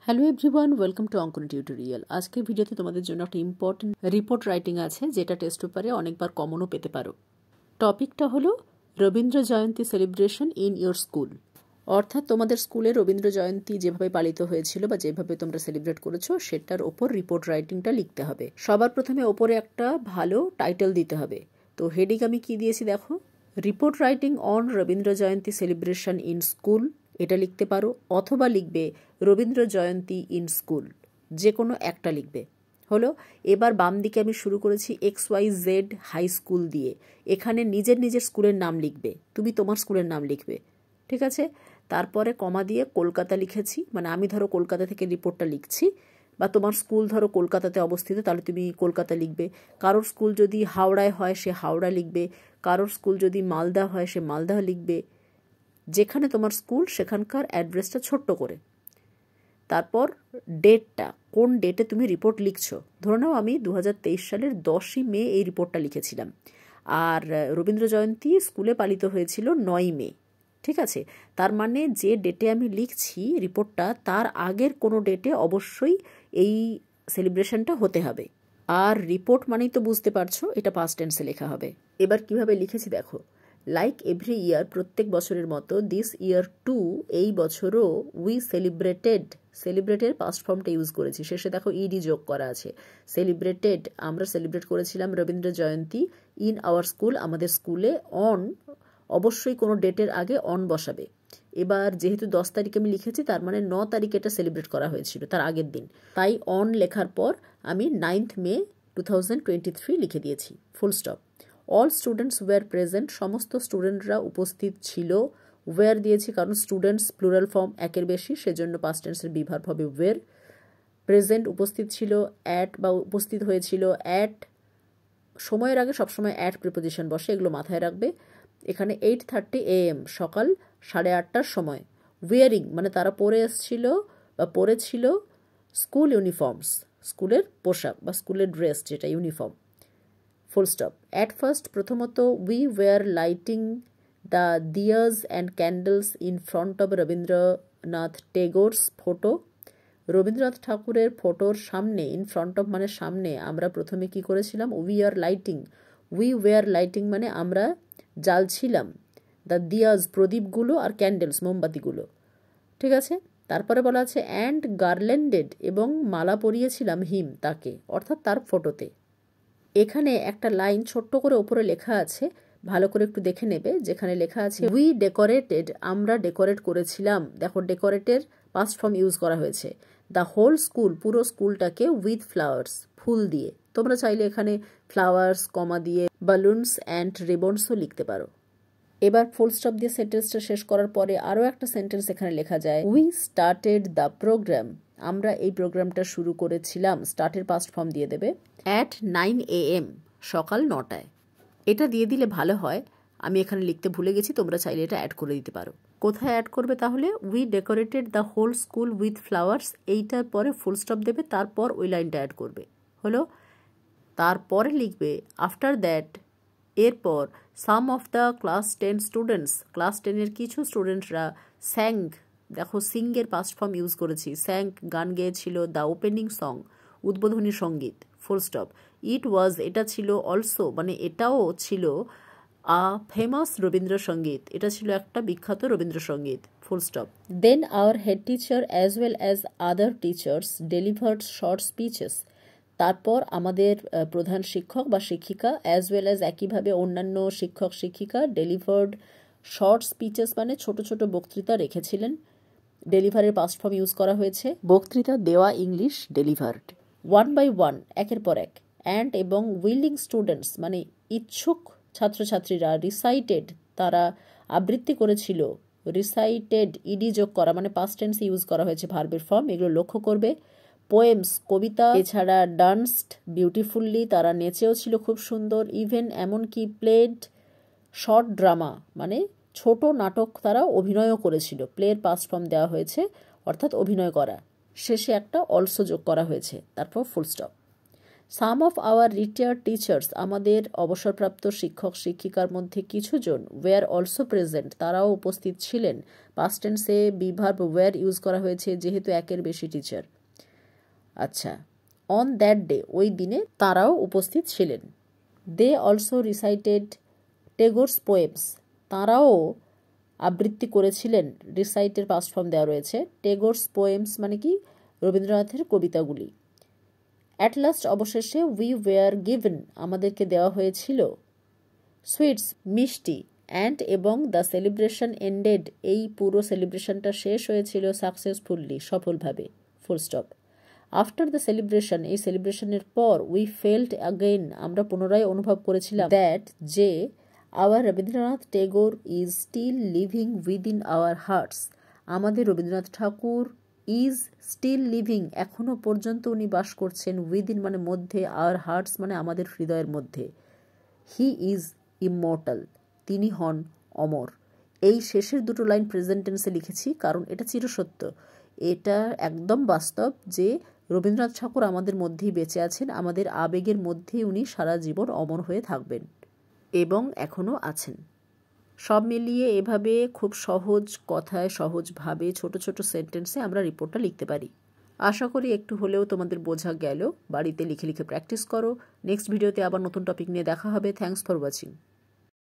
Hello everyone, welcome to অঙ্কন tutorial. আজকের ভিডিওতে তোমাদের জন্য একটা ইম্পর্টেন্ট রিপোর্ট রাইটিং আছে, যেটা টেস্ট পেপারে অনেকবার কমনও পেতে পারো। টপিকটা হলো Rabindra Jayanti celebration in your school. অর্থাৎ তোমাদের স্কুলে রবীন্দ্র জয়ন্তী যেভাবে পালিত হয়েছিল বা যেভাবে তোমরা সেলিব্রেট করেছো সেটার ওপর রিপোর্ট রাইটিংটা লিখতে হবে। সবার প্রথমে ওপরে একটা ভালো টাইটেল দিতে হবে। তো হেডিং আমি কি দিয়েছি দেখো, report writing on Rabindra Jayanti celebration in school, এটা লিখতে পারো। অথবা লিখবে রবীন্দ্র জয়ন্তী ইন স্কুল, যে কোনো একটা লিখবে। হলো, এবার বাম দিকে আমি শুরু করেছি XYZ হাই স্কুল দিয়ে। এখানে নিজের নিজের স্কুলের নাম লিখবে, তুমি তোমার স্কুলের নাম লিখবে, ঠিক আছে। তারপরে কমা দিয়ে কলকাতা লিখেছি, মানে আমি ধরো কলকাতা থেকে রিপোর্টটা লিখছি, বা তোমার স্কুল ধরো কলকাতাতে অবস্থিত, তাহলে তুমি কলকাতা লিখবে। কারোর স্কুল যদি হাওড়ায় হয় সে হাওড়া লিখবে, কারোর স্কুল যদি মালদা হয় সে মালদা লিখবে। যেখানে তোমার স্কুল সেখানকার অ্যাড্রেসটা ছোট্ট করে। তারপর ডেটটা, কোন ডেটে তুমি রিপোর্ট লিখছো। ধরে নাও আমি 2023 সালের 10ই মে এই রিপোর্টটা লিখেছিলাম, আর রবীন্দ্র জয়ন্তী স্কুলে পালিত হয়েছিল 9ই মে, ঠিক আছে। তার মানে যে ডেটে আমি লিখছি রিপোর্টটা, তার আগের কোনো ডেটে অবশ্যই এই সেলিব্রেশনটা হতে হবে। আর রিপোর্ট মানেই তো বুঝতে পারছো এটা পাস্ট টেন্সে লেখা হবে। এবার কিভাবে লিখেছি দেখো, লাইক এভরি ইয়ার, প্রত্যেক বছরের মতো, দিস ইয়ার টু, এই বছরও, উই সেলিব্রেটের পাস্ট ফর্মটা ইউজ করেছি, শেষে দেখো ইডি যোগ করা আছে। সেলিব্রেটেড, আমরা সেলিব্রেট করেছিলাম Rabindra Jayanti in our school, আমাদের স্কুলে। অন, অবশ্যই কোনো ডেটের আগে অন বসাবে। এবার যেহেতু 10 তারিখে আমি লিখেছি, তার মানে 9 তারিখে এটা সেলিব্রেট করা হয়েছিল, তার আগের দিন। তাই অন লেখার পর আমি 9th মে 2023 লিখে দিয়েছি, full stop. All students were present, সমস্ত স্টুডেন্টরা উপস্থিত ছিল। ওয়ার দিয়েছি কারণ স্টুডেন্টস প্লুরাল ফর্ম একের বেশি, সেজন্য পাস্ট টেন্সের বিভার্ব হবে ওয়ার। প্রেজেন্ট উপস্থিত ছিল, অ্যাট বা উপস্থিত হয়েছিল, অ্যাট, সময়ের আগে সবসময় অ্যাট প্রিপোজিশন বসে, এগুলো মাথায় রাখবে। এখানে 8:30 AM, সকাল 8:30টার সময়। ওয়ারিং মানে তারা পরে এসেছিল বা পরেছিল স্কুল ইউনিফর্মস, স্কুলের পোশাক বা স্কুলের ড্রেস যেটা uniform, full stop. At first, প্রথমত, we were lighting the diyas and candles in front of Rabindranath Tagore's photo, Rabindranath ঠাকুরের ফটোর সামনে, ইন ফ্রন্ট অফ মানে সামনে, আমরা প্রথমে কি করেছিলাম, উই ওয়ার লাইটিং মানে আমরা জ্বালছিলাম, দ্য দিয়ার্স প্রদীপগুলো, আর ক্যান্ডেলস মোমবাতিগুলো, ঠিক আছে। তারপরে বলা আছে অ্যান্ড গার্ল্যান্ডেড, এবং মালা পরিয়েছিলাম হিম তাকে, অর্থাৎ তার ফটোতে। এখানে একটা লাইন ছোট্ট করে ওপরে লেখা আছে, ভালো করে একটু দেখে নেবে, যেখানে লেখা আছে উই ডেকোরেটেড, আমরা ডেকোরেট করেছিলাম। দেখো ডেকোরেটের পাস্ট ফর্ম ইউজ করা হয়েছে। দ্য হোল স্কুল, পুরো স্কুলটাকে, উইথ ফ্লাওয়ার্স, ফুল দিয়ে। তোমরা চাইলে এখানে ফ্লাওয়ার্স কমা দিয়ে বালুনস অ্যান্ড রিবনসও লিখতে পারো। এবার ফুল স্টপ দিয়ে সেন্টেন্সটা শেষ করার পরে আরও একটা সেন্টেন্স এখানে লেখা যায়, উই স্টার্টেড দ্য প্রোগ্রাম, আমরা এই প্রোগ্রামটা শুরু করেছিলাম। স্টার্টের পাস্ট ফর্ম দিয়ে দেবে অ্যাট 9 AM, সকাল 9টায়। এটা দিয়ে দিলে ভালো হয়, আমি এখানে লিখতে ভুলে গেছি, তোমরা চাইলে এটা অ্যাড করে দিতে পারো। কোথায় অ্যাড করবে তাহলে, we decorated the whole school with flowers, এইটার পরে ফুল স্টপ দেবে, তারপর ওই লাইনটা অ্যাড করবে। হলো, তারপরে লিখবে আফটার দ্যাট, এরপর, some of the class 10 students, class 10-এর কিছু স্টুডেন্টরা, স্যাং, দেখো সিংয়ের পাস্ট ফর্ম ইউজ করেছি, স্যাং গান গেয়েছিল, দ্য ওপেনিং সং, উদ্বোধনী সঙ্গীত, ফুল স্টপ। ইট ওয়াজ, এটা ছিল, অলসো মানে এটাও ছিল, আ ফেমাস রবীন্দ্রসঙ্গীত, এটা ছিল একটা বিখ্যাত রবীন্দ্রসঙ্গীত, full stop. Then our head teacher as well as other teachers delivered short speeches, তারপর আমাদের প্রধান শিক্ষক বা শিক্ষিকা, অ্যাজ ওয়েল অ্যাজ একইভাবে অন্যান্য শিক্ষক শিক্ষিকা, ডেলিভার্ড শর্ট স্পিচেস মানে ছোট ছোট বক্তৃতা রেখেছিলেন। ডেলিভারের পাস্ট ফর্ম ইউজ করা হয়েছে, বক্তৃতা দেওয়া, ইংলিশ ডেলিভার্ড। 1 by 1, একের পর এক। অ্যান্ড এবং উইলিং স্টুডেন্টস মানে ইচ্ছুক ছাত্রছাত্রীরা, রিসাইটেড, তারা আবৃত্তি করেছিল, রিসাইটেড, ইডি যোগ করা মানে পাস্ট টেন্স ইউজ করা হয়েছে ভার্বের ফর্ম, এগুলো লক্ষ্য করবে। পোয়েমস, কবিতা, এছাড়া ডান্সড বিউটিফুললি, তারা নেচেও ছিল খুব সুন্দর। ইভেন, এমনকি, প্লেড শর্ট ড্রামা মানে ছোট নাটক তারা অভিনয়ও করেছিল, প্লের পাস্ট ফর্ম দেওয়া হয়েছে, অর্থাৎ অভিনয় করা। শেষে একটা অলসো যোগ করা হয়েছে, তারপর full stop. Some of our retired teachers, আমাদের অবসরপ্রাপ্ত শিক্ষক শিক্ষিকার মধ্যে কিছুজন, ওয়ার অলসো প্রেজেন্ট, তারাও উপস্থিত ছিলেন। পাস্ট টেন্সে বি ভার্ব ওয়ার ইউজ করা হয়েছে যেহেতু একের বেশি টিচার। আচ্ছা, অন দ্যাট ডে, ওই দিনে তারাও উপস্থিত ছিলেন। দে অলসো রিসাইটেড টেগোরস পোয়েমস, তারাও আবৃত্তি করেছিলেন। রিসাইটের পাস্ট ফর্ম দেওয়া রয়েছে। টেগোরস পোয়েমস মানে কি? রবীন্দ্রনাথের কবিতাগুলি। অ্যাট লাস্ট, অবশেষে, উই ওয়ার গিভেন, আমাদেরকে দেওয়া হয়েছিল। সুইটস, মিষ্টি। অ্যান্ড, এবং দ্য সেলিব্রেশন এন্ডেড, এই পুরো সেলিব্রেশনটা শেষ হয়েছিল সাকসেসফুলি, সফলভাবে। Full stop. After the celebration, এই সেলিব্রেশনের পর, উই ফেল্ট অ্যাগেইন, আমরা পুনরায় অনুভব করেছিলাম, দ্যাট, যে, our Rabindranath Tagore is still living within our hearts, আমাদের Rabindranath Thakur is still living, এখনও পর্যন্ত উনি বাস করছেন, উইদিন মানে মধ্যে, আওয়ার হার্টস মানে আমাদের হৃদয়ের মধ্যে। হি ইজ ইমমর্টাল, তিনি হন অমর। এই শেষের দুটো লাইন প্রেজেন্ট টেন্সে লিখেছি কারণ এটা চিরসত্য, এটা একদম বাস্তব যে রবীন্দ্রনাথ ঠাকুর আমাদের মধ্যেই বেঁচে আছেন, আমাদের আবেগের মধ্যেই উনি সারা জীবন অমর হয়ে থাকবেন এবং এখনও আছেন। সব মিলিয়ে এভাবে খুব সহজ কথায়, সহজভাবে, ছোট ছোট সেন্টেন্সে আমরা রিপোর্টটা লিখতে পারি। আশা করি একটু হলেও তোমাদের বোঝা গেল। বাড়িতে লিখে লিখে প্র্যাকটিস করো। নেক্সট ভিডিওতে আবার নতুন টপিক নিয়ে দেখা হবে। Thanks for watching.